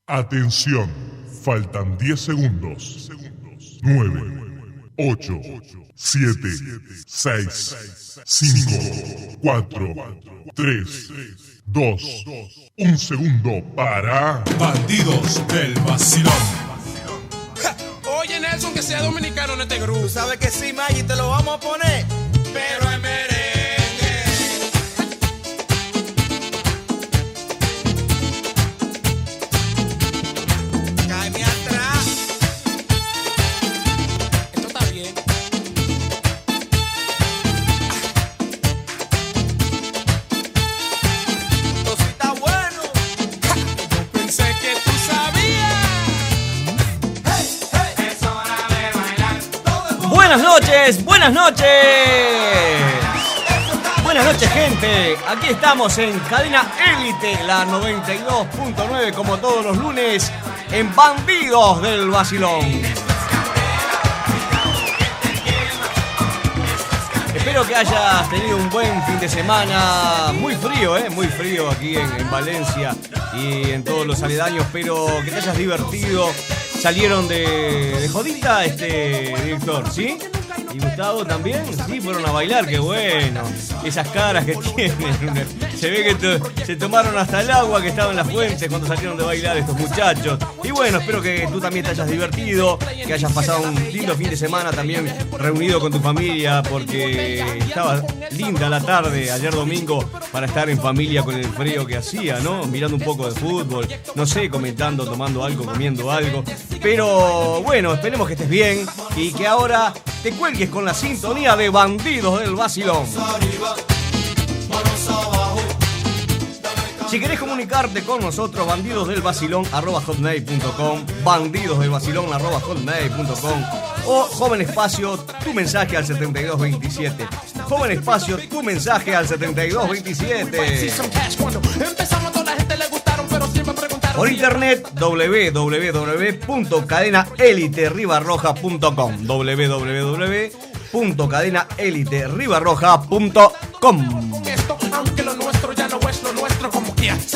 Atención, faltan 10 segundos. 9, 8, 7, 6, 5, 4, 3, 2, 1 segundo para... Bandidos del Vacilón. Oye, Nelson, que sea dominicano en este grupo. Tú sabes que sí, Maggi, te lo vamos a poner. Pero en merengue. Cáeme atrás. Esto está bien. Esto sí está bueno. Pensé que tú sabías. Es hora de bailar. Todo el mundo. Buenas noches, buenas noches. Buenas noches, gente. Aquí estamos en Cadena Élite, la 92.9, como todos los lunes, en Bandidos del Vacilón. Espero que hayas tenido un buen fin de semana. Muy frío aquí en Valencia y en todos los aledaños, pero que te hayas divertido. Salieron de jodita, director, ¿sí? ¿Y Gustavo también? Sí, fueron a bailar, qué bueno. Esas caras que tienen. Se ve que se tomaron hasta el agua que estaba en las fuentes cuando salieron de bailar estos muchachos. Y bueno, espero que tú también te hayas divertido, que hayas pasado un lindo fin de semana también reunido con tu familia, porque estaba linda la tarde ayer domingo para estar en familia con el frío que hacía, ¿no? Mirando un poco de fútbol, no sé, comentando, tomando algo, comiendo algo. Pero bueno, esperemos que estés bien y que ahora te cuelgues con la sintonía de Bandidos del Vacilón. Si querés comunicarte con nosotros, bandidosdelvacilón@hotmail.com, bandidosdelvacilón@hotmail.com o Joven Espacio, tu mensaje al 7227. Joven Espacio, tu mensaje al 7227. Por internet, www.cadenaeliterribarroja.com, www.cadenaeliterribarroja.com.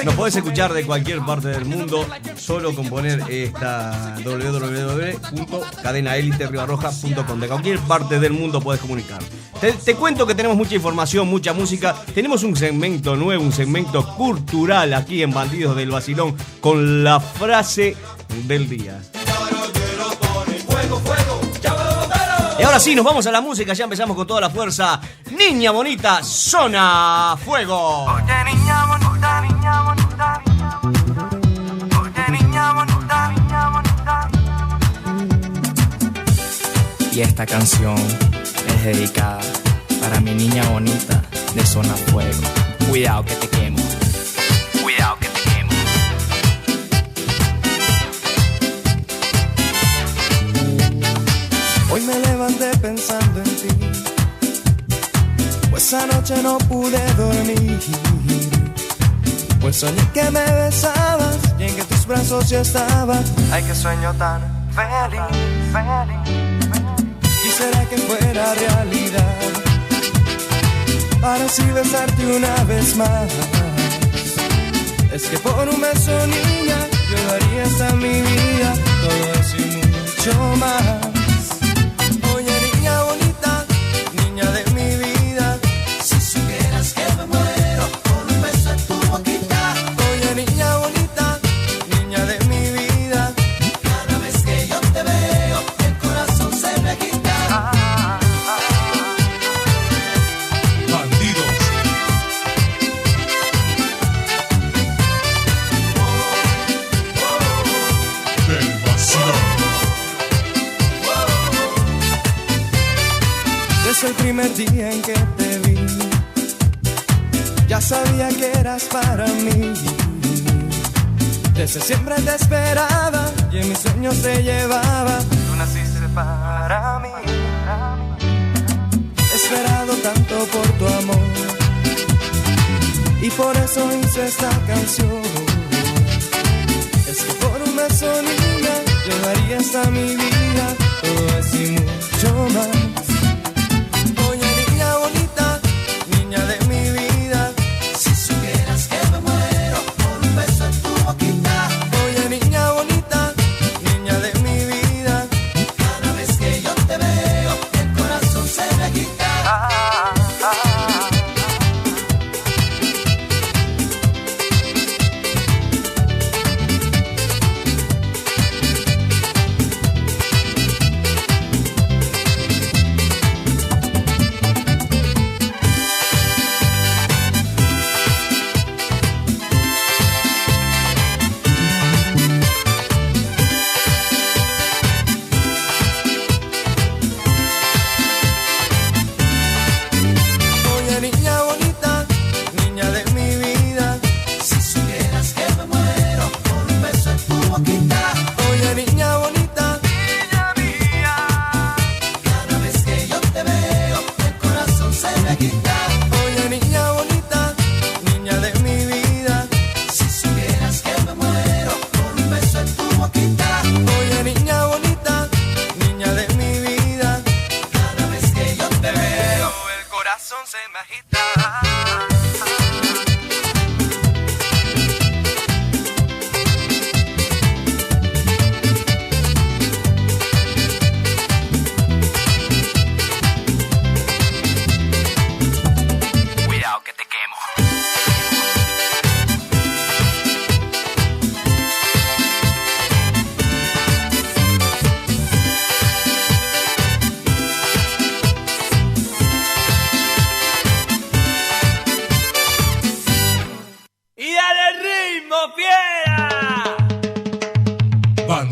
Nos podés escuchar de cualquier parte del mundo, solo con poner esta www.cadenaeliterribarroja.com. De cualquier parte del mundo podés comunicar. Te cuento que tenemos mucha información, mucha música. Tenemos un segmento nuevo, un segmento cultural aquí en Bandidos del Vacilón con la frase del día. Y ahora sí, nos vamos a la música, ya empezamos con toda la fuerza. Niña bonita, zona fuego. Oye, niña bonita, niña bonita, niña bonita. Oye, niña bonita, niña bonita. Y esta canción es dedicada para mi niña bonita de zona fuego. Cuidado que te quemo. Cuidado que te quemo. Hoy me levanté pensando en ti, pues anoche no pude dormir, pues soñé que me besabas y en que tus brazos yo estaba. Ay, qué sueño tan feliz, feliz. Quisiera que fuera realidad, para así besarte una vez más. Es que por un beso, niña, yo daría hasta mi vida, todo eso y mucho más. Oye, niña bonita, niña de mi vida, si supieras que me muero por un beso en tu boquita. Oye, niña bonita, niña de mi vida, cada vez que yo te veo, el corazón se me quita. Bandidos. Del Vacilón. Desde el primer día en que te vi, ya sabía que eras para mí. Desde siempre te esperaba y en mis sueños te llevaba. Tú naciste para mí. He esperado tanto por tu amor y por eso hice esta canción. Es que por un beso, niña, yo daría hasta mi vida, todo eso y mucho más. Oye, niña bonita, niña de mi vida, si supieras que me muero por un beso en tu boquita. Oye, niña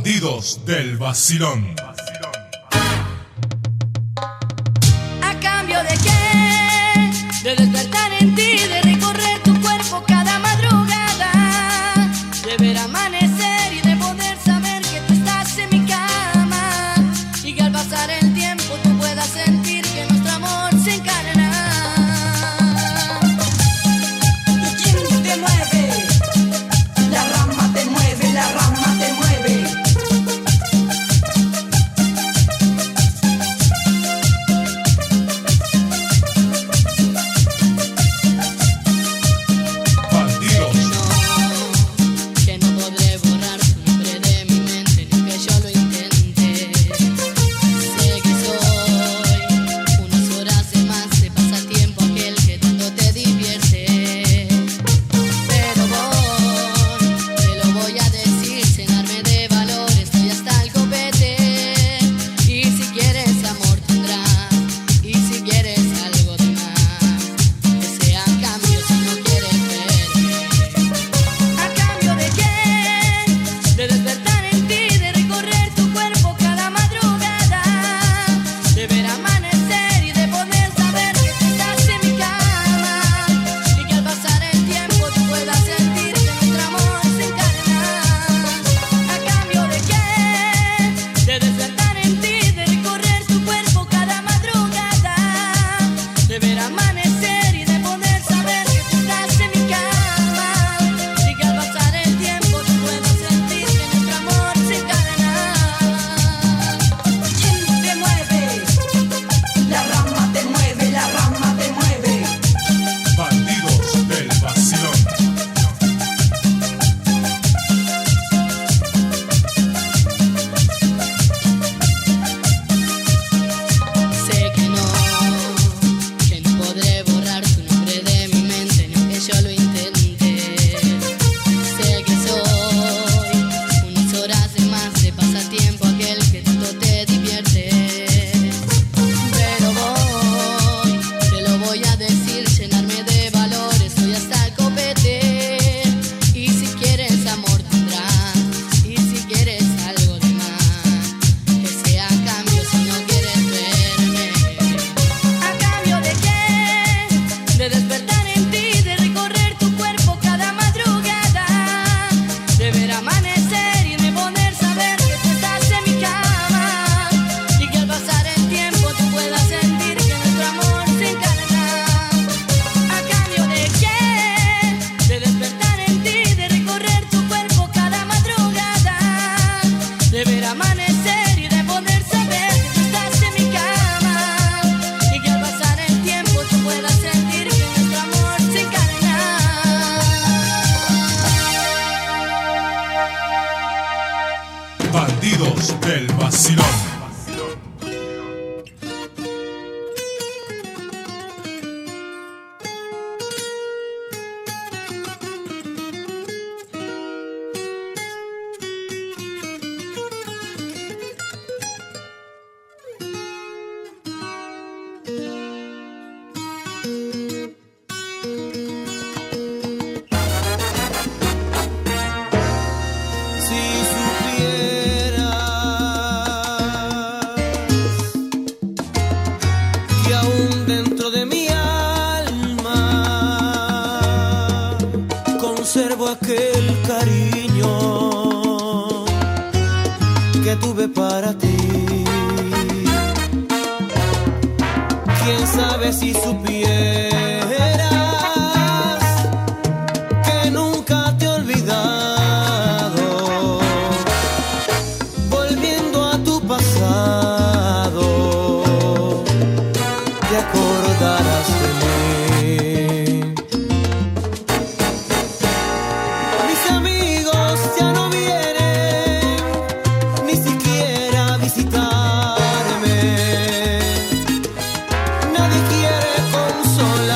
Bandidos del vacilón. ¿A cambio de qué? De despertar en ti, de recorrer tu cuerpo cada madrugada, de ver amanecer y de poder saber que tú estás en mi cama, y que al pasar el tiempo tú puedas sentir que nuestro amor se encarna. ¿Y quién te mueve? La rama te mueve, la rama te mueve. Que no podré borrar tu nombre de mi mente, ni que yo lo intente. Sé que soy unas horas de más de pasatiempo, aquel que tanto te divierte. Pero voy, te lo voy a decir, llenarme de valor, estoy hasta el copete. Y si quieres amor tendrás, y si quieres algo de más, que sea cambio si no quieres verme. ¿A cambio de qué? De despertar en ti, de recorrer tu cuerpo cada madrugada, de ver amanecer y de poder saber que tú estás en mi cama, y que al pasar el tiempo tú puedas sentir que nuestro amor se encarna. ¿A cambio de qué? De despertar en ti, de recorrer tu cuerpo cada madrugada, de ver amanecer y de poder saber que tú estás en mi cama, y que al pasar el tiempo tú puedas sentir que nuestro amor se encarna. ¿Quién te mueve? La rama te mueve, la rama te mueve. Bandidos del vacilón. Sé que no podré borrar tu nombre de mi mente, ni aunque yo lo intente. Sé que soy unas horas de más de pasatiempo, aquel que tanto te divierte. Pero voy, te lo voy a decir, llenarme de valor, estoy hasta el copete. Y si quieres amor tendrás, y si quieres algo de más, que sea a cambio si no quieres verme. ¿A cambio de qué? De despertar en ti, de recorrer tu cuerpo cada madrugada, de ver amanecer y de poder saber que tú estás en mi cama, y que al pasar el tiempo tú puedas sentir que nuestro amor se encarna. ¿A cambio de qué? De despertar en ti, de recorrer tu cuerpo cada madrugada, de ver amanecer y de poder saber que tú estás en mi cama, y que al pasar el tiempo tú puedas sentir que nuestro amor se encarna. Bandidos del vacilón. Si supieras que aún dentro de mi alma conservo aquel cariño que tuve para ti. Quién sabe si supieras que nunca te he olvidado. Volviendo a tu pasado, te acordarás de mí. Mis amigos ya no vienen ni siquiera a visitarme. Nadie quiere consolarme.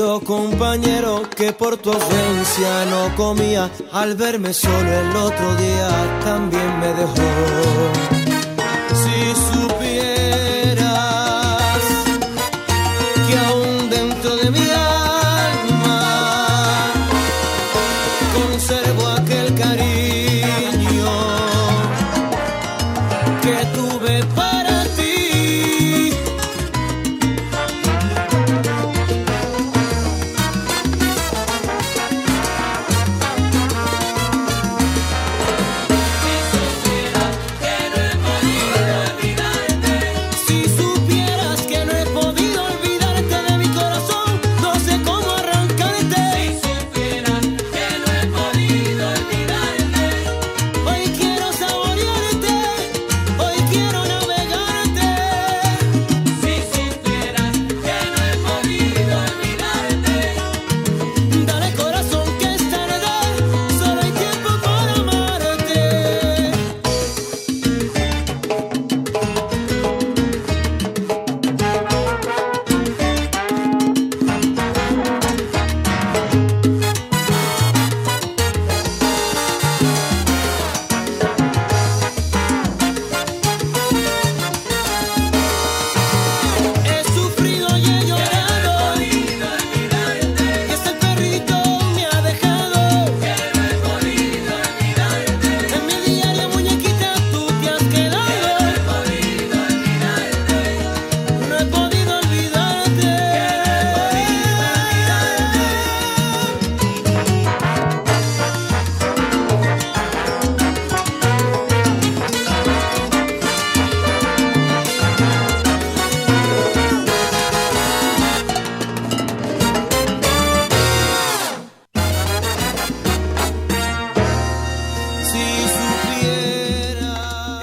querido compañero, que por tu ausencia no comía. Al verme solo el otro día también me dejó. Si supieras que aún dentro de mi alma conservo aquel cariño que tuve para ti.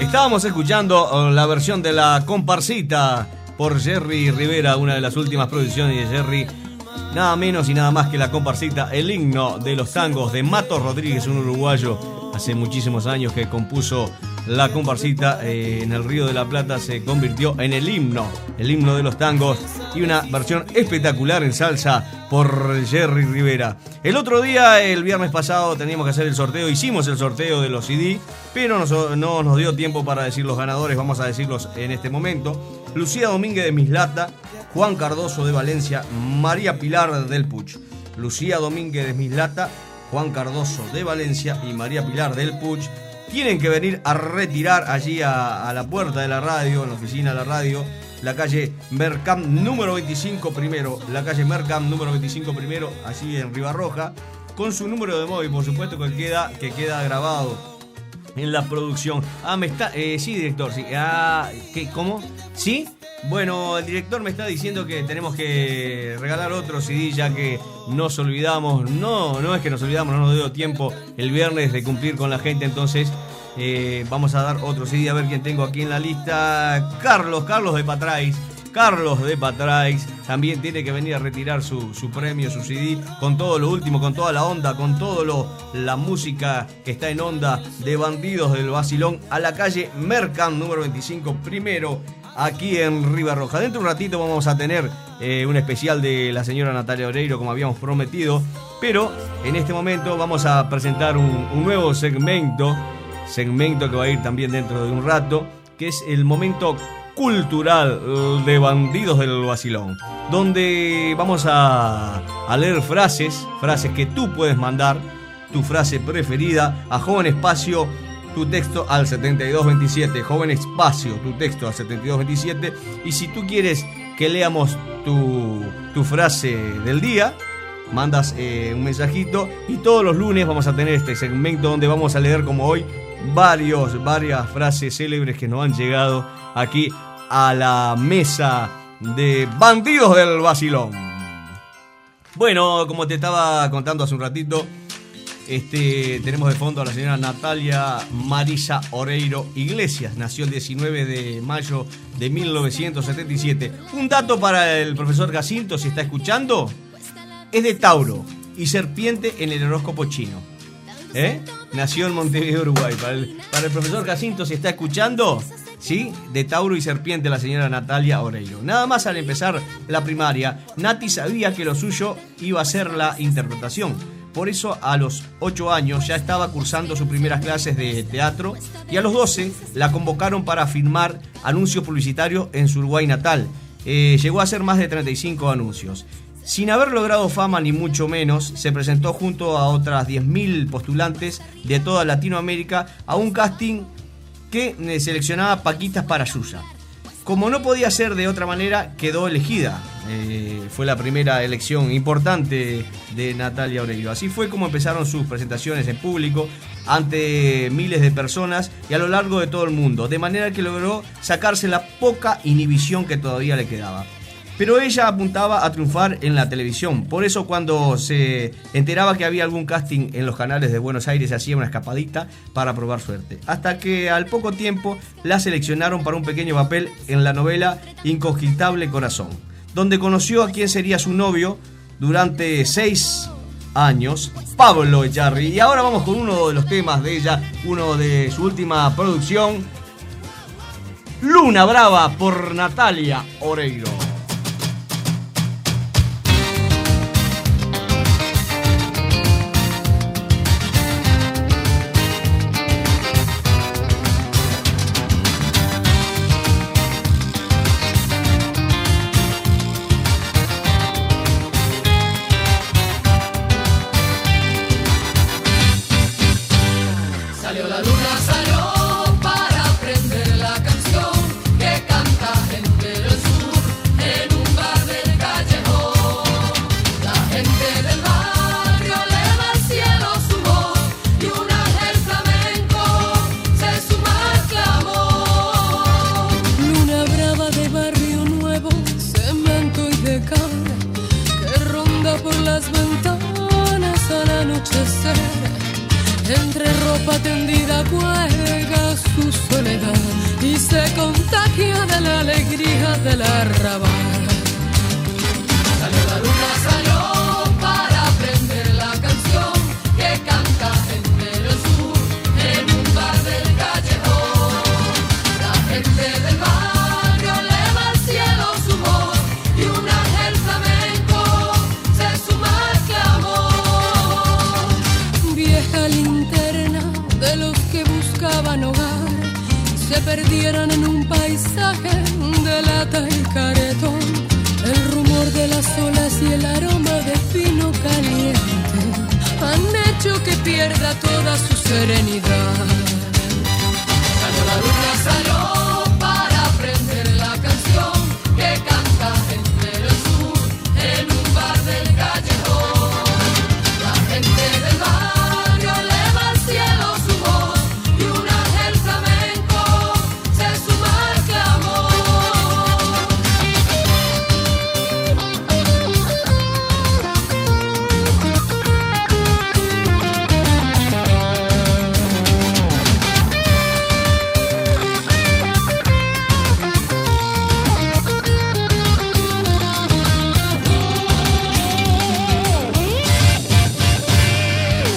Estábamos escuchando la versión de La Comparsita por Jerry Rivera, una de las últimas producciones de Jerry. Nada menos y nada más que La Comparsita, el himno de los tangos de Mato Rodríguez, un uruguayo hace muchísimos años que compuso La Comparsita. En el Río de la Plata se convirtió en el himno de los tangos, y una versión espectacular en salsa por Jerry Rivera. El otro día, el viernes pasado, teníamos que hacer el sorteo, hicimos el sorteo de los CD, pero no nos dio tiempo para decir los ganadores. Vamos a decirlos en este momento. Lucía Domínguez de Mislata, Juan Cardoso de Valencia, María Pilar del Puch. Lucía Domínguez de Mislata, Juan Cardoso de Valencia y María Pilar del Puch tienen que venir a retirar allí a la puerta de la radio, en la oficina de la radio, la calle Mercam número 25 primero, la calle Mercam número 25 primero, allí en Ribarroja, con su número de móvil, por supuesto, que queda grabado en la producción. Sí, director, sí. ¿Cómo? ¿Sí? Bueno, el director me está diciendo que tenemos que regalar otro CD, ya que nos olvidamos. No es que nos olvidamos, no nos dio tiempo el viernes de cumplir con la gente, entonces vamos a dar otro CD. A ver quién tengo aquí en la lista. Carlos de Patrais. Carlos de Patrais también tiene que venir a retirar su premio, su CD, con todo lo último, con toda la onda, con la música que está en onda de Bandidos del Vacilón, a la calle Mercam número 25 primero, aquí en Ribarroja. Dentro de un ratito vamos a tener un especial de la señora Natalia Oreiro, como habíamos prometido, pero en este momento vamos a presentar un nuevo segmento que va a ir también dentro de un rato, que es el momento cultural de Bandidos del Vacilón, donde vamos a leer frases que tú puedes mandar, tu frase preferida, a Joven Espacio, tu texto al 7227, Joven Espacio, tu texto al 7227, y si tú quieres que leamos tu frase del día, mandas un mensajito, y todos los lunes vamos a tener este segmento donde vamos a leer, como hoy, varias frases célebres que nos han llegado aquí a la mesa de Bandidos del Vacilón. Bueno, como te estaba contando hace un ratito, tenemos de fondo a la señora Natalia Marisa Oreiro Iglesias. Nació el 19 de mayo de 1977. Un dato para el profesor Jacinto, si está escuchando: es de Tauro y serpiente en el horóscopo chino. Nació en Montevideo, Uruguay. Para el profesor Jacinto, si está escuchando, ¿sí? De Tauro y Serpiente, la señora Natalia Oreiro. Nada más al empezar la primaria, Nati sabía que lo suyo iba a ser la interpretación. Por eso a los 8 años ya estaba cursando sus primeras clases de teatro y a los 12 la convocaron para filmar anuncios publicitarios en su Uruguay natal. Llegó a hacer más de 35 anuncios. Sin haber logrado fama ni mucho menos, se presentó junto a otras 10.000 postulantes de toda Latinoamérica a un casting que seleccionaba paquitas para Yuya. Como no podía ser de otra manera, quedó elegida. Fue la primera elección importante de Natalia Oreiro. Así fue como empezaron sus presentaciones en público ante miles de personas y a lo largo de todo el mundo, de manera que logró sacarse la poca inhibición que todavía le quedaba. Pero ella apuntaba a triunfar en la televisión. Por eso cuando se enteraba que había algún casting en los canales de Buenos Aires, hacía una escapadita para probar suerte. Hasta que al poco tiempo la seleccionaron para un pequeño papel en la novela Inconquistable Corazón, donde conoció a quien sería su novio durante 6 años, Pablo Echarri. Y ahora vamos con uno de los temas de ella, uno de su última producción, Luna Brava, por Natalia Oreiro. Entre ropa tendida cuelga su soledad y se contagia de la alegría del arrabal. Salió la luna, salió para aprender la canción que canta entre el sur en un bar del callejón. La gente del barrio eleva al cielo su voz y un ángel flamenco se suma al clamor. Vieja linterna de los que buscaban hogar, se perdieron en un paisaje de lata y caretón. El rumor de las olas y el aroma de vino caliente han hecho que pierda toda su serenidad. Salió la luna, salió para aprender la canción que canta entre el sur en un bar del callejón. La gente del barrio eleva al cielo su voz y un ángel flamenco se suma al clamor.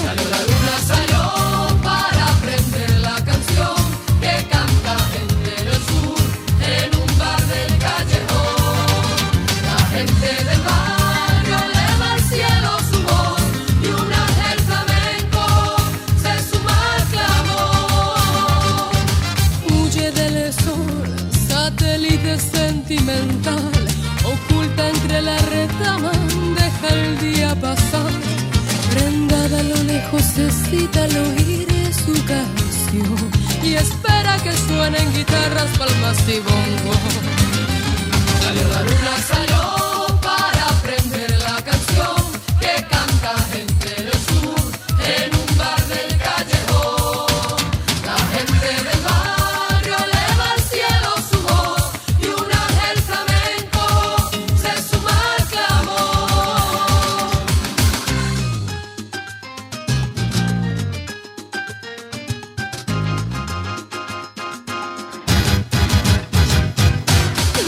Salió la luna, salió para aprender la canción que canta entre el sur en un bar del callejón. La gente del barrio eleva al cielo su voz y un ángel flamenco se suma al clamor. Huye del sol, satélite sentimental, oculta entre la retama, deja el día pasar. Prendada a lo lejos se cita al oír su canción y espera que suenen guitarras, palmas y bongo. Salió la luna, salió para aprender la canción que canta entre el sur en un bar del callejón. La gente del barrio eleva al cielo su voz y un ángel flamenco se suma al clamor.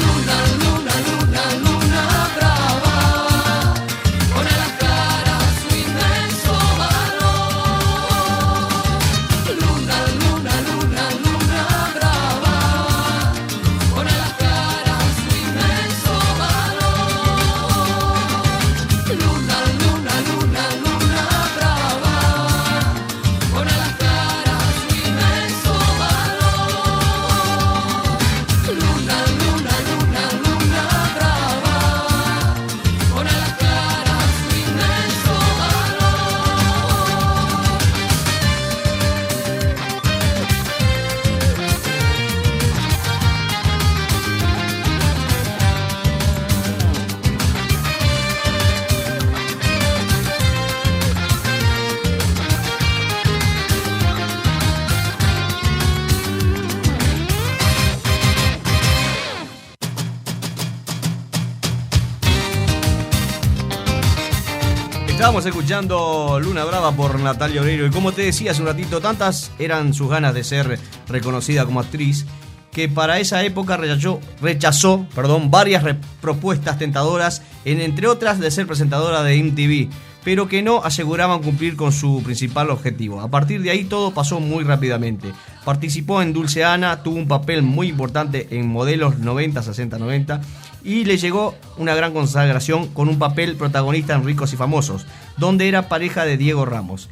Luna, luna, luna, luna, Estamos escuchando Luna Brava por Natalia Oreiro. Y como te decía hace un ratito, tantas eran sus ganas de ser reconocida como actriz que para esa época rechazó varias propuestas tentadoras, entre otras de ser presentadora de MTV, pero que no aseguraban cumplir con su principal objetivo. A partir de ahí todo pasó muy rápidamente. Participó en Dulce Ana, tuvo un papel muy importante en Modelos 90, 60, 90 y le llegó una gran consagración con un papel protagonista en Ricos y Famosos, donde era pareja de Diego Ramos.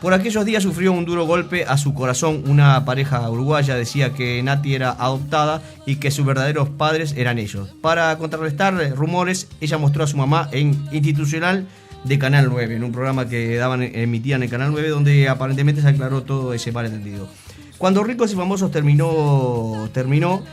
Por aquellos días sufrió un duro golpe a su corazón. Una pareja uruguaya decía que Nati era adoptada y que sus verdaderos padres eran ellos. Para contrarrestar rumores, ella mostró a su mamá en Institucional de Canal 9, en un programa que emitían en Canal 9, donde aparentemente se aclaró todo ese malentendido. Cuando Ricos y Famosos terminó,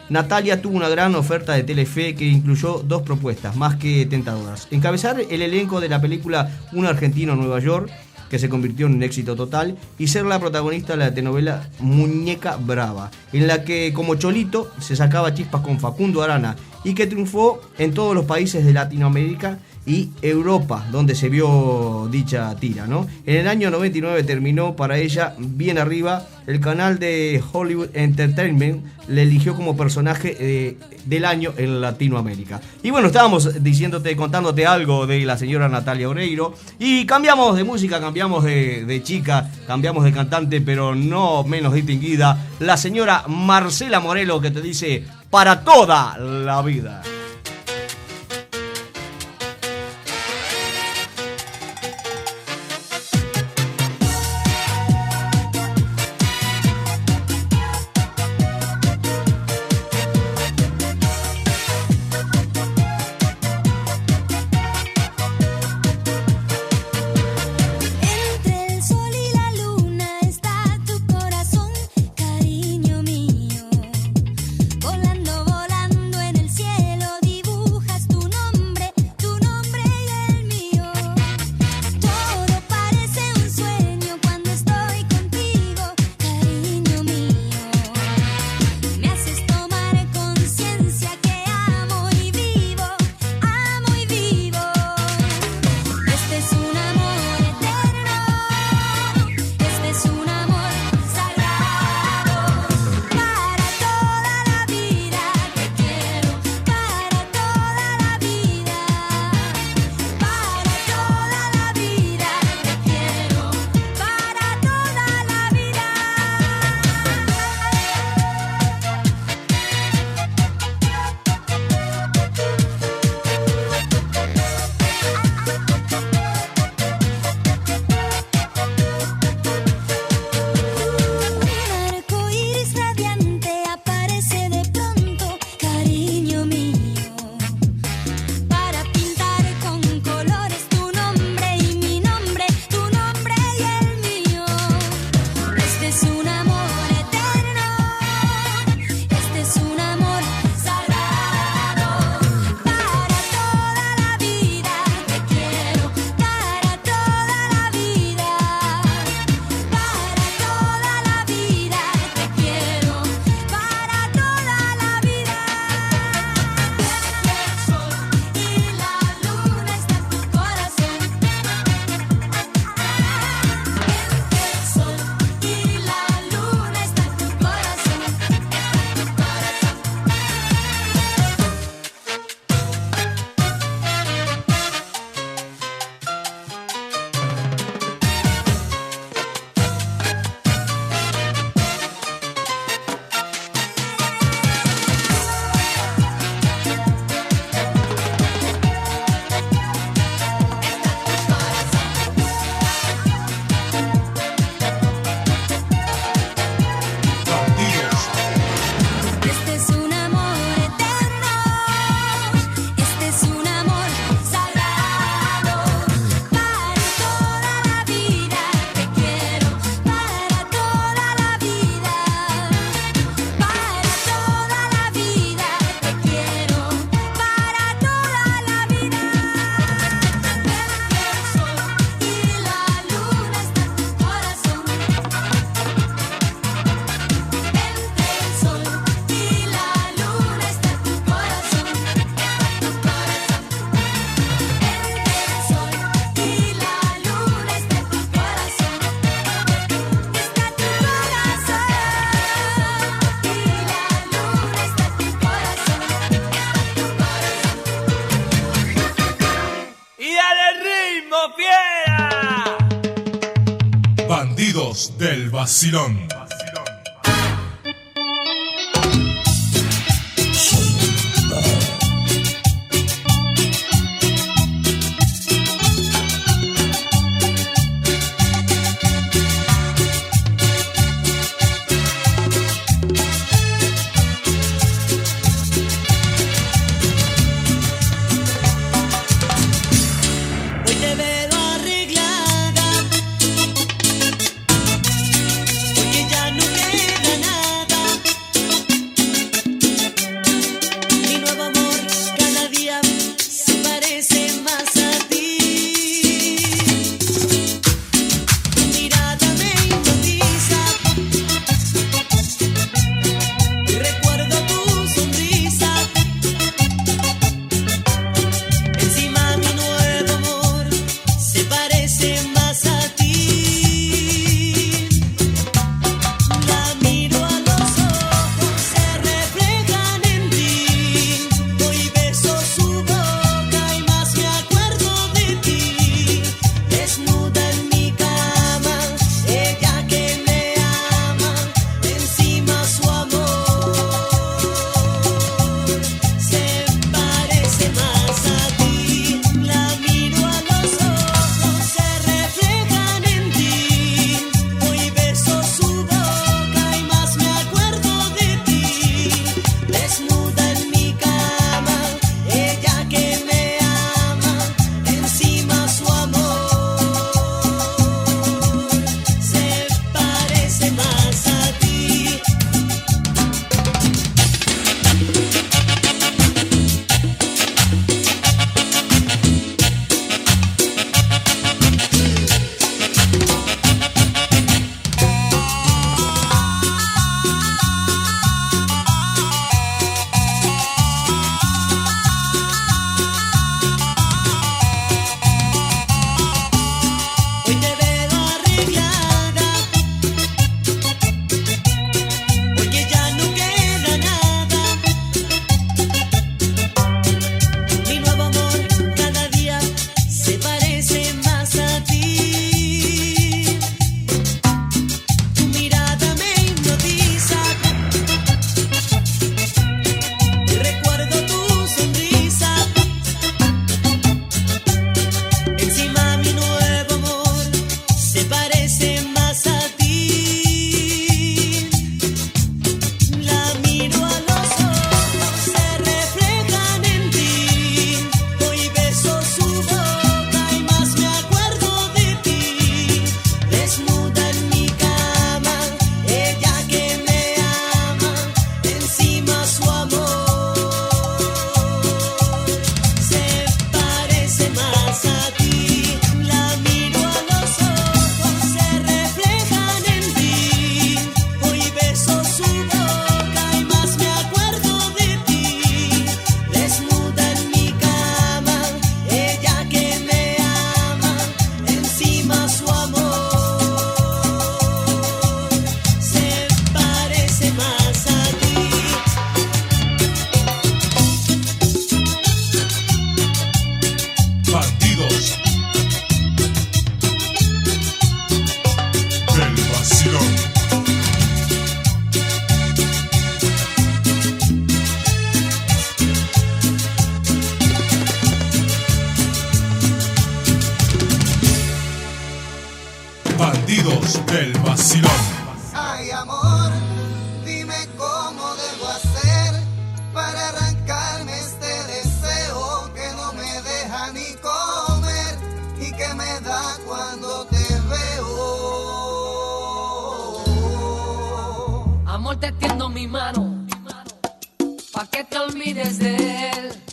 Natalia tuvo una gran oferta de Telefe que incluyó 2 propuestas más que tentadoras. Encabezar el elenco de la película Un argentino en Nueva York, que se convirtió en un éxito total, y ser la protagonista de la telenovela Muñeca Brava, en la que como Cholito se sacaba chispas con Facundo Arana y que triunfó en todos los países de Latinoamérica y Europa, donde se vio dicha tira, ¿no? En el año 99 terminó para ella bien arriba. El canal de Hollywood Entertainment le eligió como personaje del año en Latinoamérica. Y bueno, estábamos contándote algo de la señora Natalia Oreiro. Y cambiamos de música, cambiamos de chica, cambiamos de cantante, pero no menos distinguida, la señora Marcela Morelo, que te dice: para toda la vida. Volando, volando en el cielo. Bandidos del vacilón. Hoy te veo arreglada, porque ya no queda nada. Mi nuevo amor cada día se parece más a ti. Tu mirada me hipnotiza, y recuerdo tu sonrisa. Encima mi nuevo amor se parece más a ti. La miro a los ojos, se reflejan en ti. Hoy beso su boca y más me acuerdo de ti. Desnuda en mi cama, ella que me ama, encima su amor se parece más a ti. La miro a los ojos, se reflejan en ti. Hoy beso su boca y más me acuerdo de ti. Desnuda en mi cama, ella que me ama, encima su amor se parece más a ti. Hoy te veo arreglada, porque ya no queda nada. Mi nuevo amor cada día se parece más a ti. Tu mirada me hipnotiza, y recuerdo tu sonrisa. Encima mi nuevo amor se parece más a ti. La miro a los ojos, se reflejan en ti. Hoy beso su boca y más me acuerdo de ti. Desnuda en mi cama, ella que me ama, encima su amor se parece más a ti. La miro a los ojos, se reflejan en ti. Hoy beso su boca y más me acuerdo de ti. Desnuda en mi cama, ella que me ama, encima su amor se parece más a ti. Bandidos del vacilón. Bandidos del vacilón. Ay, amor, dime cómo debo hacer para arrancarme este deseo que no me deja ni comer y que me da cuando te veo. Amor, te tiendo mi mano, pa' que te olvides de él.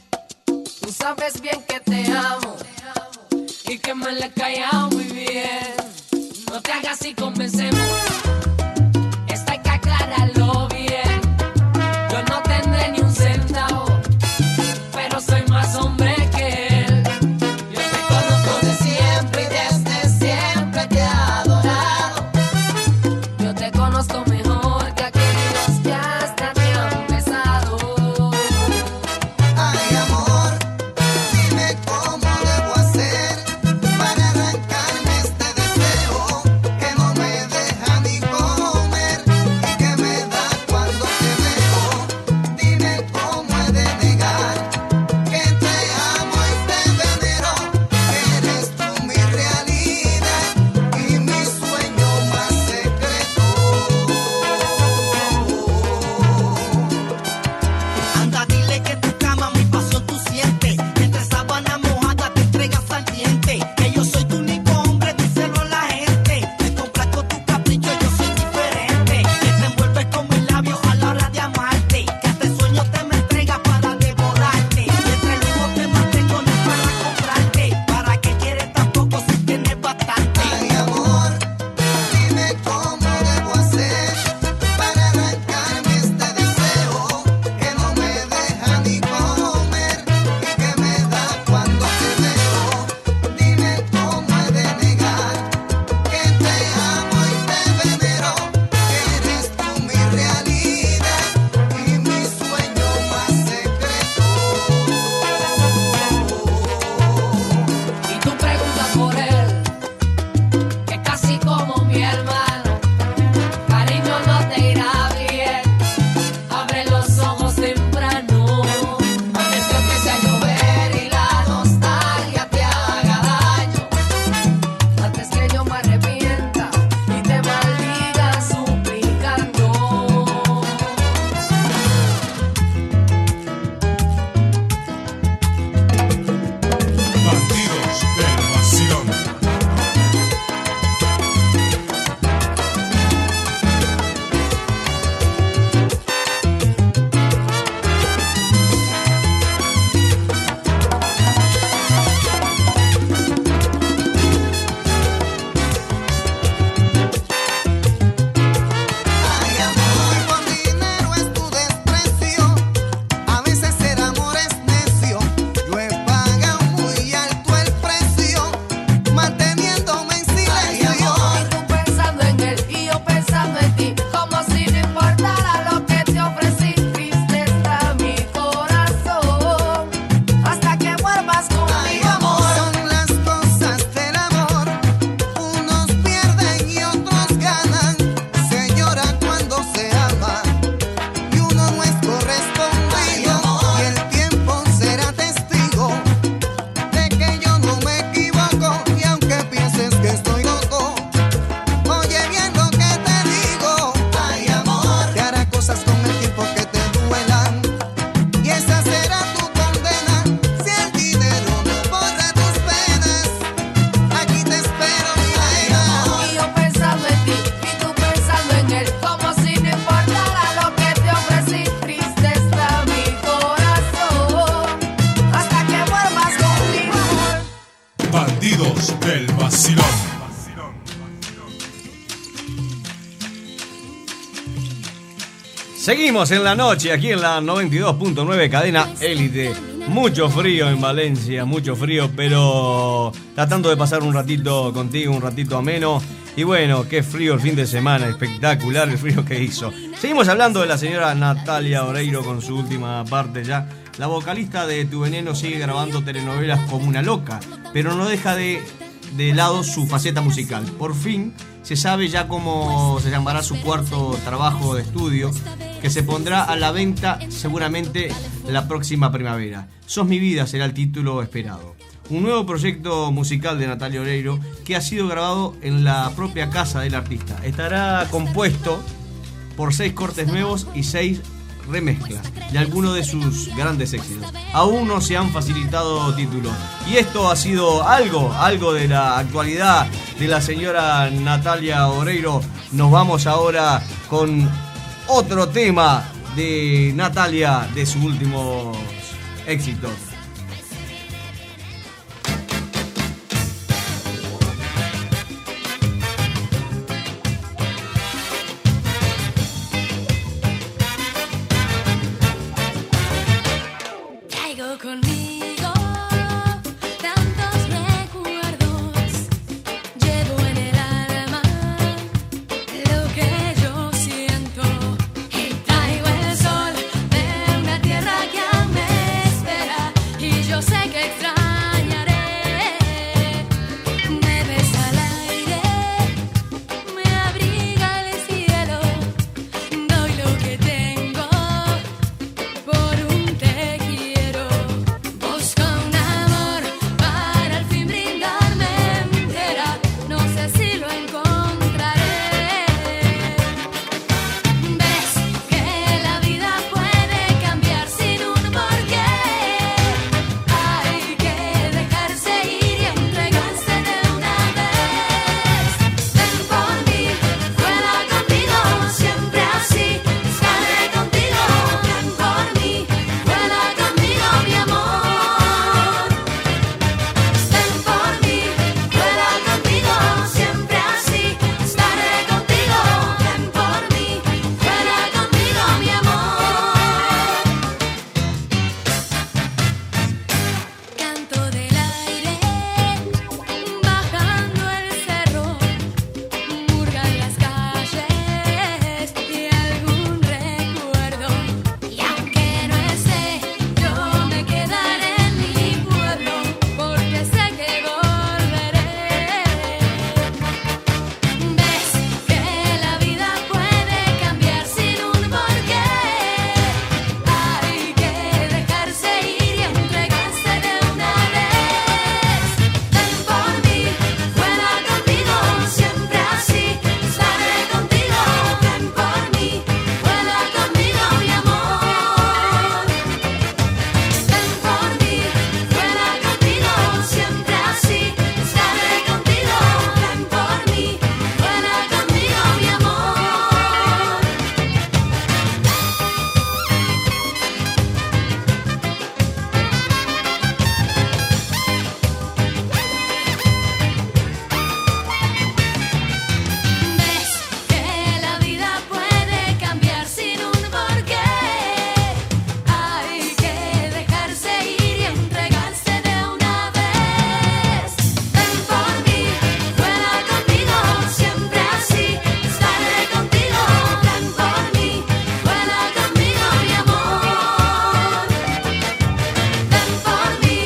Tú sabes bien que te amo y que me le caía muy bien. No te hagas y convencemos, esto hay que aclararlo bien. Yo no tendré ni un centavo, pero soy más hombre que él. Yo te conozco de siempre y desde siempre te he adorado. Yo te conozco mejor que aquellos que hasta te han besado. Ay, amor, dime cómo debo hacer para arrancar Seguimos en la noche, aquí en la 92.9 Cadena Élite. Mucho frío en Valencia, mucho frío, pero tratando de pasar un ratito contigo, un ratito ameno. Y bueno, qué frío el fin de semana, espectacular el frío que hizo. Seguimos hablando de la señora Natalia Oreiro con su última parte ya. La vocalista de Tu Veneno sigue grabando telenovelas como una loca, pero no deja de lado su faceta musical. Por fin se sabe ya cómo se llamará su cuarto trabajo de estudio, que se pondrá a la venta seguramente la próxima primavera. Sos mi vida será el título esperado. Un nuevo proyecto musical de Natalia Oreiro que ha sido grabado en la propia casa del artista. Estará compuesto por 6 cortes nuevos y 6 remezclas de algunos de sus grandes éxitos. Aún no se han facilitado títulos. Y esto ha sido algo de la actualidad de la señora Natalia Oreiro. Nos vamos ahora con otro tema de Natalia, de sus últimos éxitos. Traigo conmigo tantos recuerdos, llevo en el alma lo que yo siento. Y traigo el sol de una tierra que aún me espera, y yo sé que extrañaré. Me besa el aire, me abriga el cielo, doy lo que tengo por un te quiero. Busco un amor para al fin brindarme entera, no sé si lo encontraré. Ves que la vida puede cambiar sin un porqué. Hay que dejarse ir y entregarse de una vez. Ven por mí, vuela conmigo, siempre así estaré contigo. Ven por mí, vuela conmigo, mi amor. Ven por mí, vuela conmigo, siempre así estaré contigo. Ven por mí, vuela conmigo, mi amor. Canto del aire, bajando el cerro, murgan las calles y algún recuerdo. Y aunque no esté, yo me quedaré en mi pueblo, porque sé que volveré. Ves que la vida puede cambiar sin un porqué. Hay que dejarse ir y entregarse de una vez. Ven por mí, vuela conmigo, siempre así estaré contigo. Ven por mí, vuela conmigo, mi amor. Ven por mí, vuela conmigo, siempre así estaré contigo. Ven por mí, vuela conmigo, mi amor. Ves que la vida puede cambiar sin un porqué. Hay que dejarse ir y entregarse de una vez. Ven por mí, vuela conmigo, siempre así estaré contigo. Ven por mí, vuela conmigo, mi amor. Ven por mí,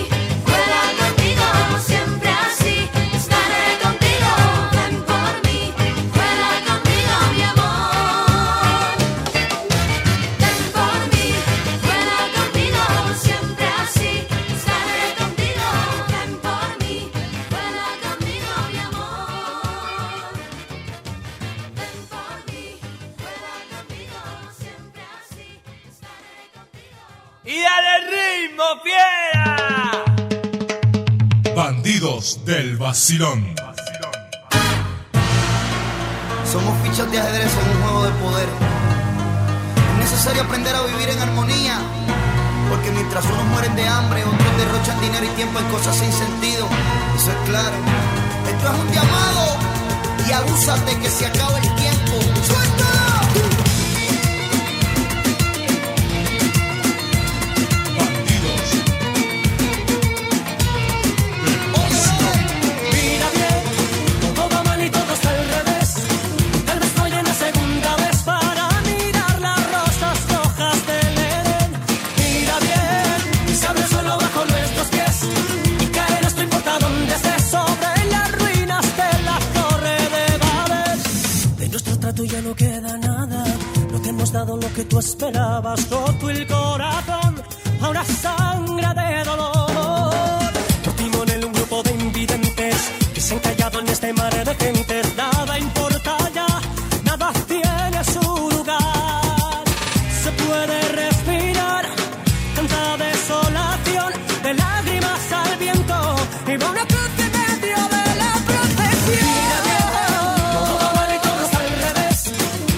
vuela conmigo, siempre así estaré contigo. Ven por mí, vuela conmigo, mi amor. Ven por mí, vuela conmigo, siempre así estaré contigo. Ven por mí, vuela conmigo, mi amor. Ven por mí, vuela conmigo, siempre así estaré contigo. ¡Y dale ritmo, fiera! Bandidos del Vacilón. Somos fichas de ajedrez en un juego de poder. Es necesario aprender a vivir en armonía, porque mientras unos mueren de hambre, otros derrochan dinero y tiempo en cosas sin sentido. Eso es claro. Esto es un llamado y abúsate que se acaba el tiempo. ¡Suéltala! contra tuya no queda nada. No te hemos dado lo que tú esperabas. Roto el corazón, ahora sangra de dolor. Tu timón en un grupo de invidentes que se han callado en este mar de gentes. Nada importa ya, nada tiene su lugar. Se puede respirar, tanta desolación, de lágrimas al viento y va una cruz en medio de la procesión. Mira bien, todo vale y todo está al revés,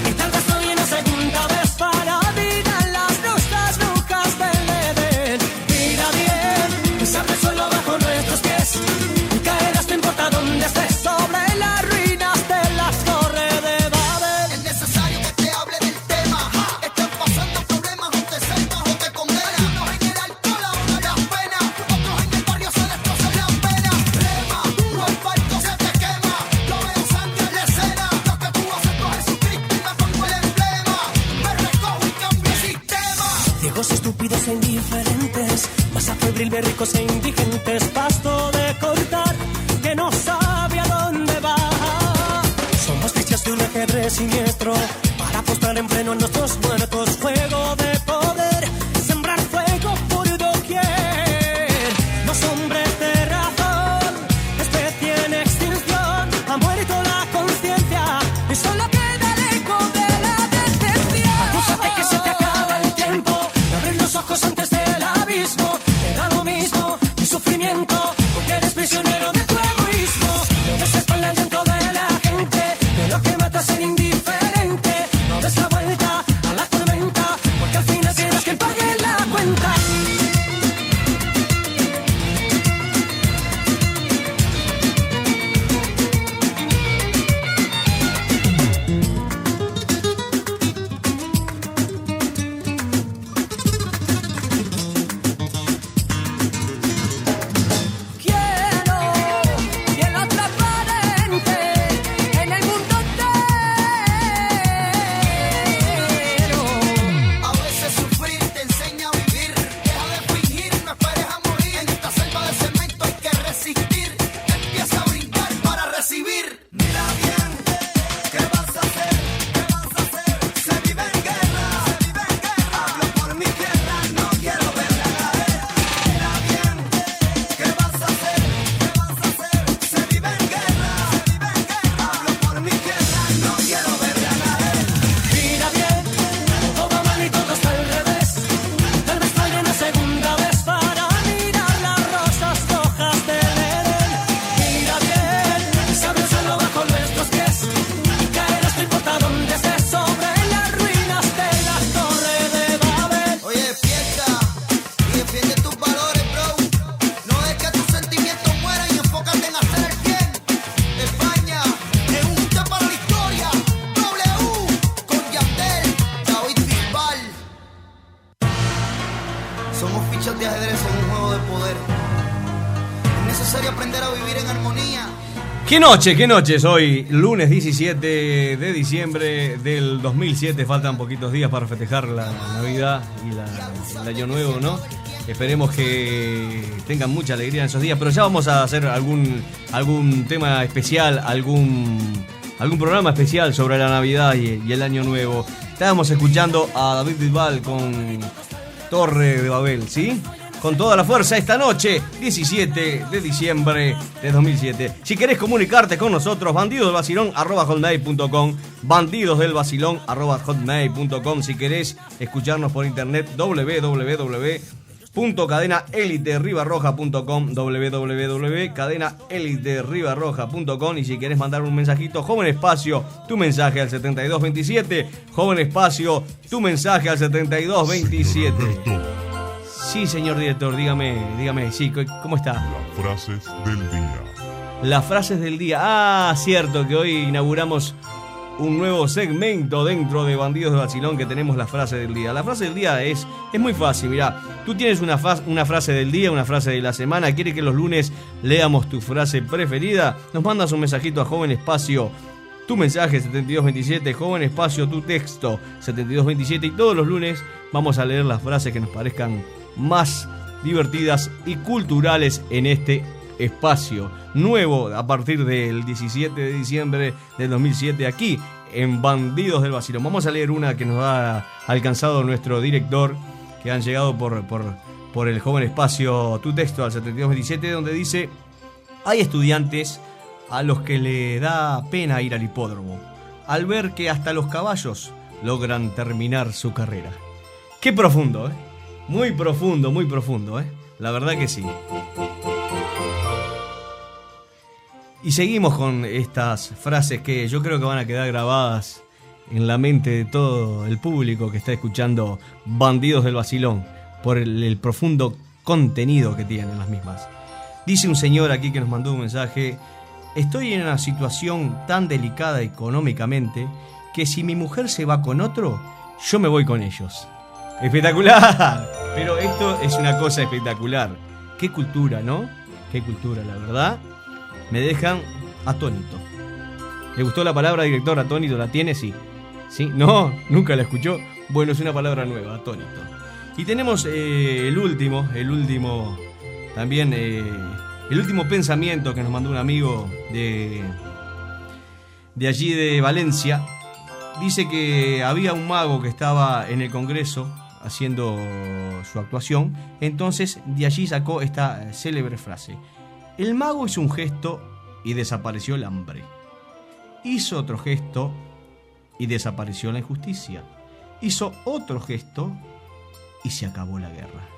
y tal vez no viene segunda vez para mirar las rosas brujas del Edén. Mira bien, que se abre el suelo bajo nuestros pies y caerás, no importa dónde estés, sobre las ruinas de las torres de Babel. Es necesario que te hable del tema. Están pasando problemas, o te salvas o te condenas. Unos en el alcohol ahogan las penas, otros en el barrio se destrozan las penas. Rema, tu asfalto se te quema, lo veo sangre en la escena. Lo que tú haces con Jesucristo y me pongo el emblema. Me recojo y cambio el sistema. Ciegos, estúpidos e indiferentes, masa febril de ricos e indigentes, pasto de cortar que no sabe a dónde va. Somos fichas de un ajedrez siniestro para apostar en pleno a nuestros muertos. Juego de poder, sembrar fuego por doquier. Los hombres de razón, especie en extinción, ha muerto la conciencia y solo queda el eco de la decepción. Acúsate que se te acaba el tiempo, de abrir los ojos antes del abismo. Te da lo mismo mi sufrimiento, porque eres prisionero de tu egoísmo. No des espalda al llanto de la gente, de lo que mata ser indiferente. No des la vuelta a la tormenta, porque al final serás quien pague la cuenta. Quiero piel transparente en el mundo entero. A veces sufrir te enseña a vivir. Deja de fingir, no esperes a morir. En esta selva de cemento hay que resistir. Empieza a brincar para recibir. Mira bien, ¿qué vas a hacer? ¿Qué vas a hacer? Se vive en guerra, se vive en guerra. Hablo por mi tierra, no quiero verla caer. Mira bien, ¿qué vas a hacer? ¿Qué vas a hacer? Se vive en guerra, se vive en guerra. Hablo por mi tierra, no quiero verla caer. Mira bien, todo va mal y todo está al revés. Tal vez falle una segunda vez para mirar las rosas rojas del Edén. Mira bien, se abre el suelo bajo nuestros pies y caerás, no importa dónde estés, sobre las ruinas de la torre de Babel. Oye, despierta y defiende tus valores, bro. No dejes que tus sentimientos mueran y enfócate en hacer el bien. España, te gusta para la historia. W con Yandel, David Bisbal. Somos fichas de ajedrez en un juego de poder. Es necesario aprender a vivir en armonía. ¡Qué noche, qué noche! Hoy, lunes 17 de diciembre del 2007. Faltan poquitos días para festejar la Navidad y el Año Nuevo, ¿no? Esperemos que tengan mucha alegría en esos días. Pero ya vamos a hacer algún tema especial, algún programa especial sobre la Navidad y el Año Nuevo. Estábamos escuchando a David Bisbal con Torre de Babel, ¿sí? Con toda la fuerza esta noche, 17 de diciembre de 2007. Si querés comunicarte con nosotros, bandidosdelvacilón@hotmail.com, bandidosdelvacilón@hotmail.com. Si querés escucharnos por internet, www.cadenaeliterribarroja.com, www.cadenaeliterribarroja.com. Y si querés mandar un mensajito, Joven Espacio, tu mensaje al 7227. Joven Espacio, tu mensaje al 7227. Sí, señor director, dígame, sí, ¿cómo está? Las frases del día. Las frases del día. Ah, cierto, que hoy inauguramos un nuevo segmento dentro de Bandidos de Vacilón, que tenemos las frases del día. La frase del día es muy fácil, mirá. Tú tienes una frase del día, una frase de la semana. ¿Quieres que los lunes leamos tu frase preferida? Nos mandas un mensajito a Joven Espacio, tu mensaje 7227, Joven Espacio, tu texto 7227. Y todos los lunes vamos a leer las frases que nos parezcan más divertidas y culturales en este espacio nuevo a partir del 17 de diciembre del 2007 aquí en Bandidos del Vacilón. Vamos a leer una que nos ha alcanzado nuestro director, que han llegado por el joven espacio Tu Texto al 7227, donde dice: hay estudiantes a los que le da pena ir al hipódromo al ver que hasta los caballos logran terminar su carrera. Qué profundo, ¿eh? Muy profundo, ¿eh? La verdad que sí. Y seguimos con estas frases que yo creo que van a quedar grabadas en la mente de todo el público que está escuchando Bandidos del Vacilón por el profundo contenido que tienen las mismas. Dice un señor aquí que nos mandó un mensaje: estoy en una situación tan delicada económicamente que si mi mujer se va con otro, yo me voy con ellos. ¡Espectacular! Pero esto es una cosa espectacular. Qué cultura, ¿no? Qué cultura, la verdad. Me dejan atónito. ¿Le gustó la palabra, director? ¿Atónito la tiene? Sí. ¿Sí? No, nunca la escuchó. Bueno, es una palabra nueva, atónito. Y tenemos el último también, el último pensamiento que nos mandó un amigo de allí de Valencia. Dice que había un mago que estaba en el Congreso haciendo su actuación. Entonces de allí sacó esta célebre frase: el mago hizo un gesto y desapareció el hambre. Hizo otro gesto y desapareció la injusticia. Hizo otro gesto y se acabó la guerra.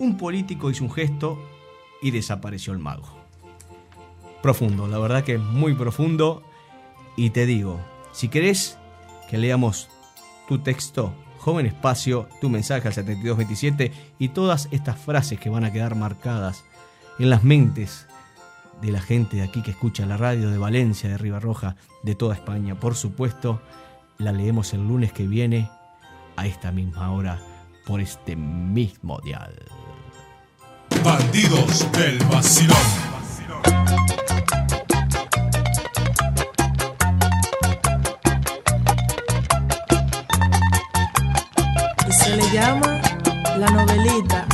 Un político hizo un gesto y desapareció el mago. Profundo, la verdad que es muy profundo. Y te digo, si querés que leamos tu texto, joven espacio, tu mensaje al 7227 y todas estas frases que van a quedar marcadas en las mentes de la gente de aquí que escucha la radio, de Valencia, de Ribarroja, de toda España, por supuesto, la leemos el lunes que viene a esta misma hora por este mismo dial. Bandidos del Vacilón. Se le llama La Novelita.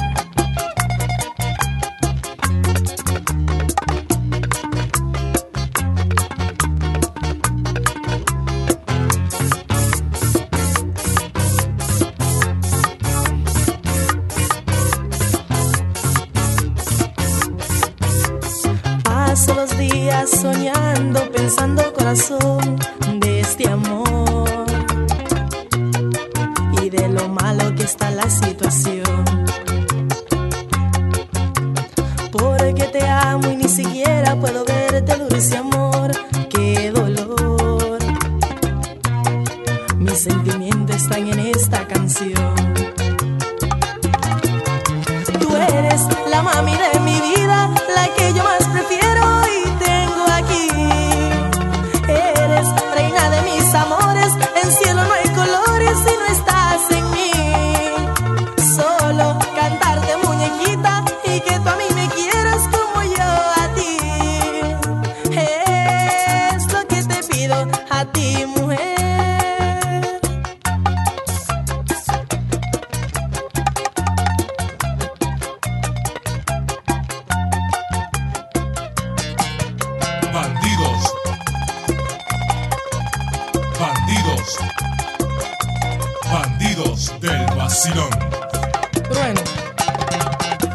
Paso los días soñando, pensando corazón de este amor y de lo malo que está la situación. Porque te amo y ni siquiera puedo verte, dulce amor, qué dolor. Mis sentimientos están en esta canción. Tú eres la mami de mi vida, la que yo más prefiero y tengo aquí. Eres reina de mis amores, en cielo no hay colores si no estás en mí. Solo cantarte, muñequita, y que tú a mí me quieras como yo a ti. Es lo que te pido a ti, mujer. Bandidos. Bandidos. Bandidos del Vacilón. Trueno.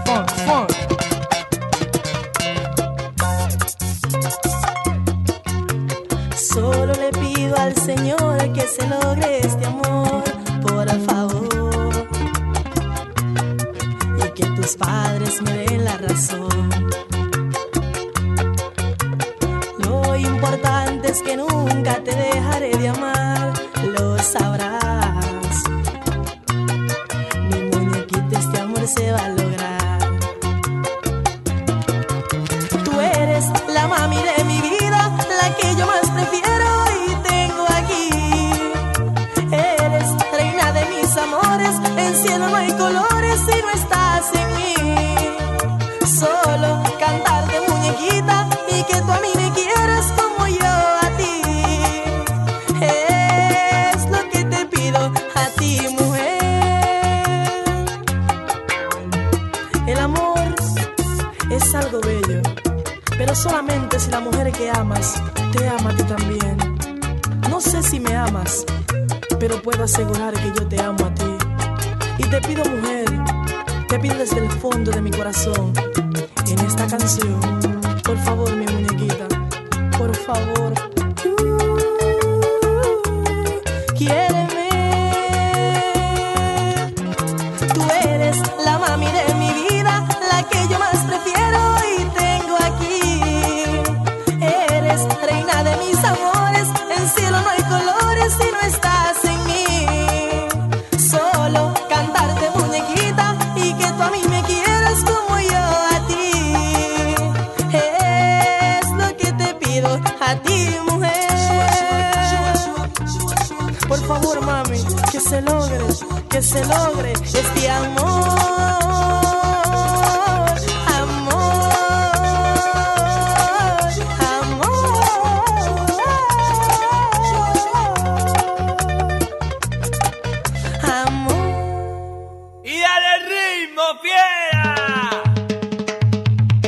Funk, funk. Solo le pido al Señor que se logre este amor, por favor, y que tus padres me den la razón. Lo importante es que nunca te dejaré de amar, lo sabrás. Mi muñequita, este amor se va a lograr. Tú eres la mami de mi vida, la que yo más prefiero y tengo aquí. Eres reina de mis amores, en cielo no hay colores si no estás en mí. Solo cantarte, muñequita, y que tú a mí me quieras como yo a ti. si me amas, pero puedo asegurar que yo te amo a ti. Y te pido, mujer, te pido desde el fondo de mi corazón, en esta canción, por favor, mi muñequita, por favor, quiéreme. Tú eres la mami de mi vida, la que yo más prefiero y tengo aquí. Eres reina de mis amores, en cielo no hay colores si no estás en mí. Solo cantarte, muñequita, y que tú a mí me quieras como yo a ti. Es lo que te pido a ti, mujer. Por favor, mami, que se logre este amor.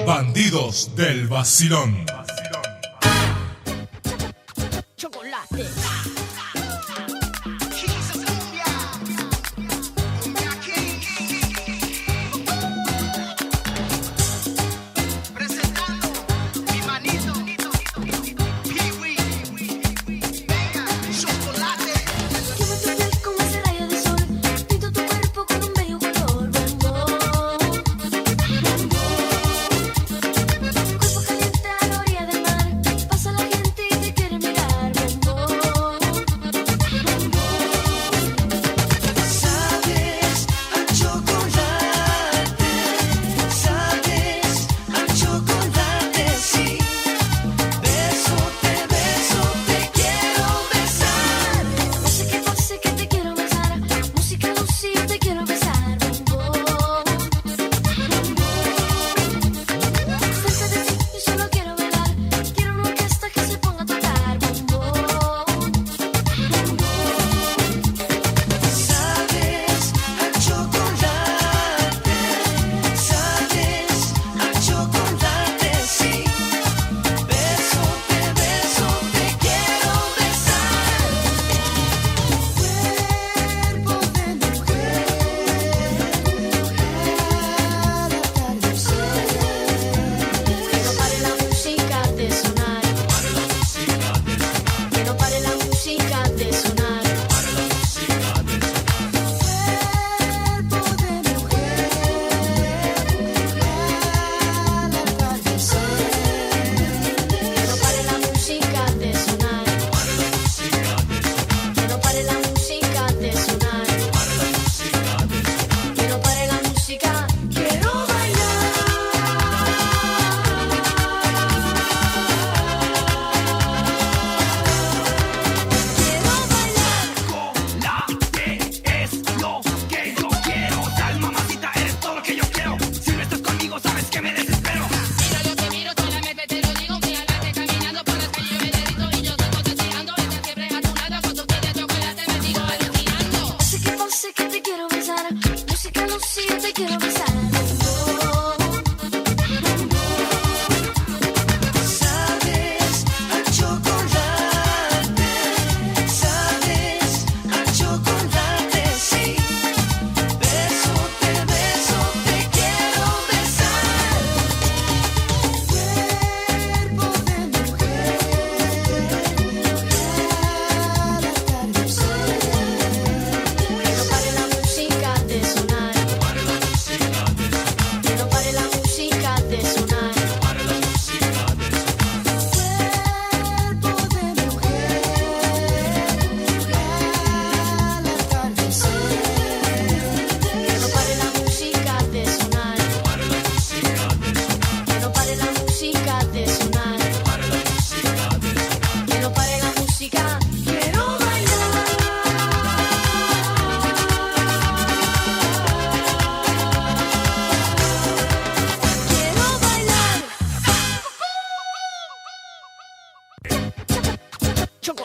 Bandidos del vacilón. Chocolate.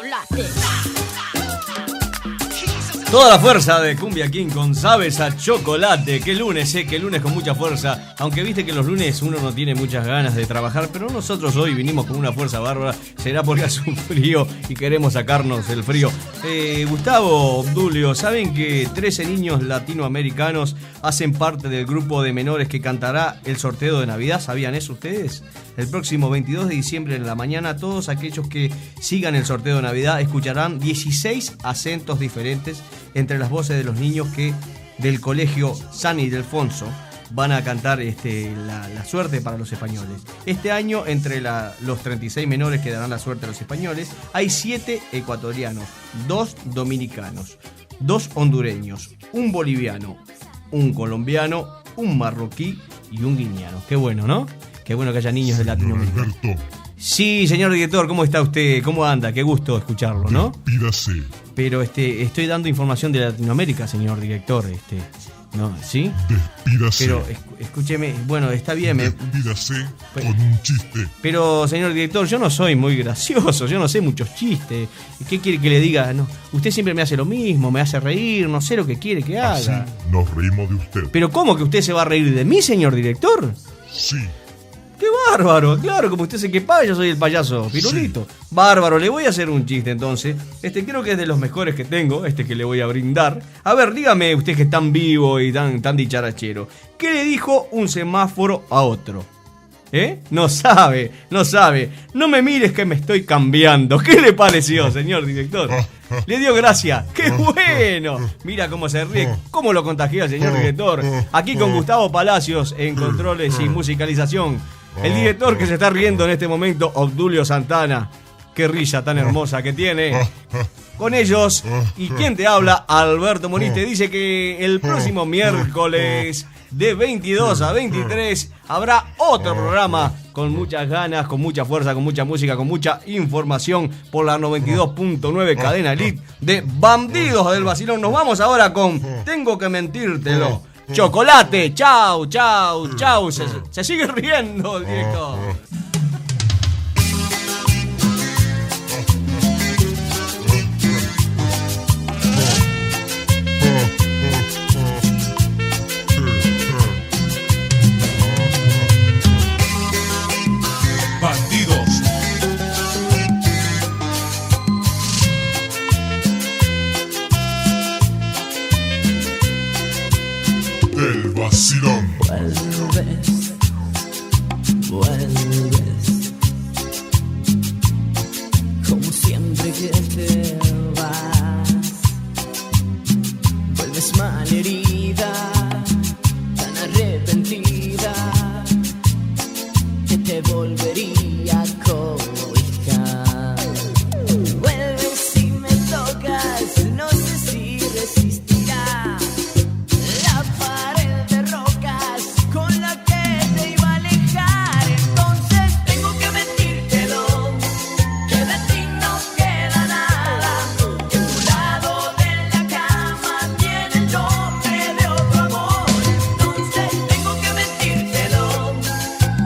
chocolate. Toda la fuerza de Cumbia King con Sabes a Chocolate. Qué lunes, qué lunes con mucha fuerza. Aunque viste que los lunes uno no tiene muchas ganas de trabajar, pero nosotros hoy vinimos con una fuerza bárbara. Será porque hace un frío y queremos sacarnos el frío. Gustavo, Obdulio, ¿saben que 13 niños latinoamericanos hacen parte del grupo de menores que cantará el sorteo de Navidad? ¿Sabían eso ustedes? El próximo 22 de diciembre en la mañana, todos aquellos que sigan el sorteo de Navidad escucharán 16 acentos diferentes entre las voces de los niños que del colegio San Ildefonso van a cantar la suerte para los españoles. Este año, entre los 36 menores que darán la suerte a los españoles, hay 7 ecuatorianos, 2 dominicanos, 2 hondureños, un boliviano, un colombiano, un marroquí y un guineano. Qué bueno, ¿no? Qué bueno que haya niños de Latinoamérica. Sí, señor director, ¿cómo está usted? ¿Cómo anda? Qué gusto escucharlo, ¿no? Despídase. Pero estoy dando información de Latinoamérica, señor director, ¿no? ¿Sí? Despídase. Pero escúcheme, bueno, está bien. Despídase con un chiste. Pero, señor director, yo no soy muy gracioso, yo no sé muchos chistes. ¿Qué quiere que le diga? No, usted siempre me hace lo mismo, me hace reír, no sé lo que quiere que haga. Así nos reímos de usted. ¿Pero cómo que usted se va a reír de mí, señor director? Sí. ¡Qué bárbaro! Claro, como usted se quepa, yo soy el payaso Pirulito. Sí. Bárbaro, le voy a hacer un chiste entonces. Creo que es de los mejores que tengo, que le voy a brindar. A ver, dígame usted que es tan vivo y tan dicharachero. ¿Qué le dijo un semáforo a otro? No sabe. No me mires que me estoy cambiando. ¿Qué le pareció, señor director? ¿Le dio gracia? ¡Qué bueno! Mira cómo se ríe, cómo lo contagió el señor director. Aquí con Gustavo Palacios en controles y musicalización. El director que se está riendo en este momento, Obdulio Santana. Qué risa tan hermosa que tiene. Con ellos, y quien te habla, Alberto Moniz, te dice que el próximo miércoles de 22 a 23 habrá otro programa con muchas ganas, con mucha fuerza, con mucha música, con mucha información por la 92.9 Cadena Elite de Bandidos del Vacilón. Nos vamos ahora con Tengo que mentírtelo. Chocolate, chau. Se sigue riendo el director. Bandidos del Vacilón. Vuelves, como siempre que te vas. Vuelves malherida, tan arrepentida, que te volvería a cobijar. Vuelves y me tocas, no sé si resistirá la pared de rocas con la que te iba a alejar. Entonces tengo que mentírtelo, que de ti no queda nada, que tu lado de la cama tiene el nombre de otro amor. Entonces tengo que mentírtelo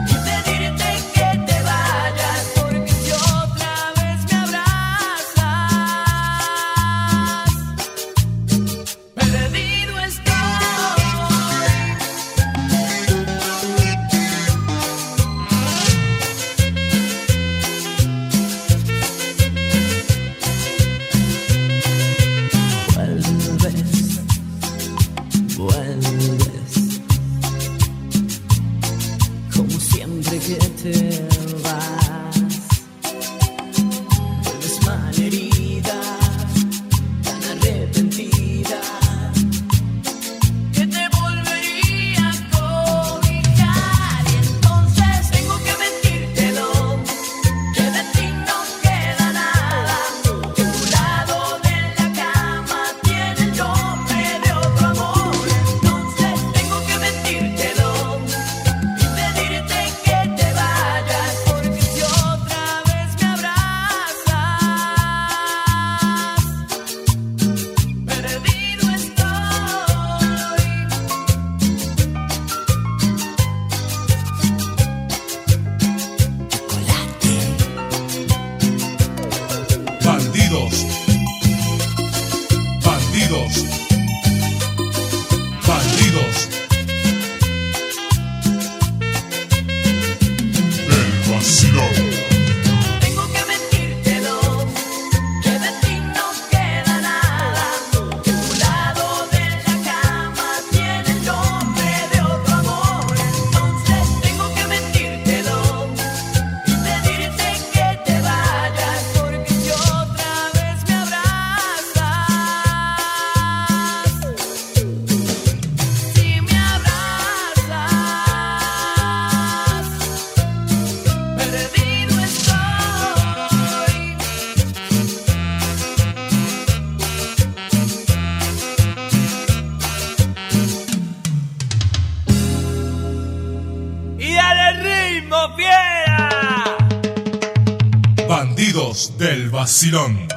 y pedirte que te vayas, porque si otra vez me abrazas, perdido estoy. Vuelves, como siempre que te vas. Vuelves malherida, tan arrepentida, que te volvería a cobijar. Y entonces tengo que mentírtelo, que de ti no queda nada, que tu lado de la cama tiene el nombre de otro amor. Entonces tengo que mentírtelo y pedirte que te vayas, porque si otra vez me abrazas, perdido estoy. Bandidos Bandidos del Vacilón.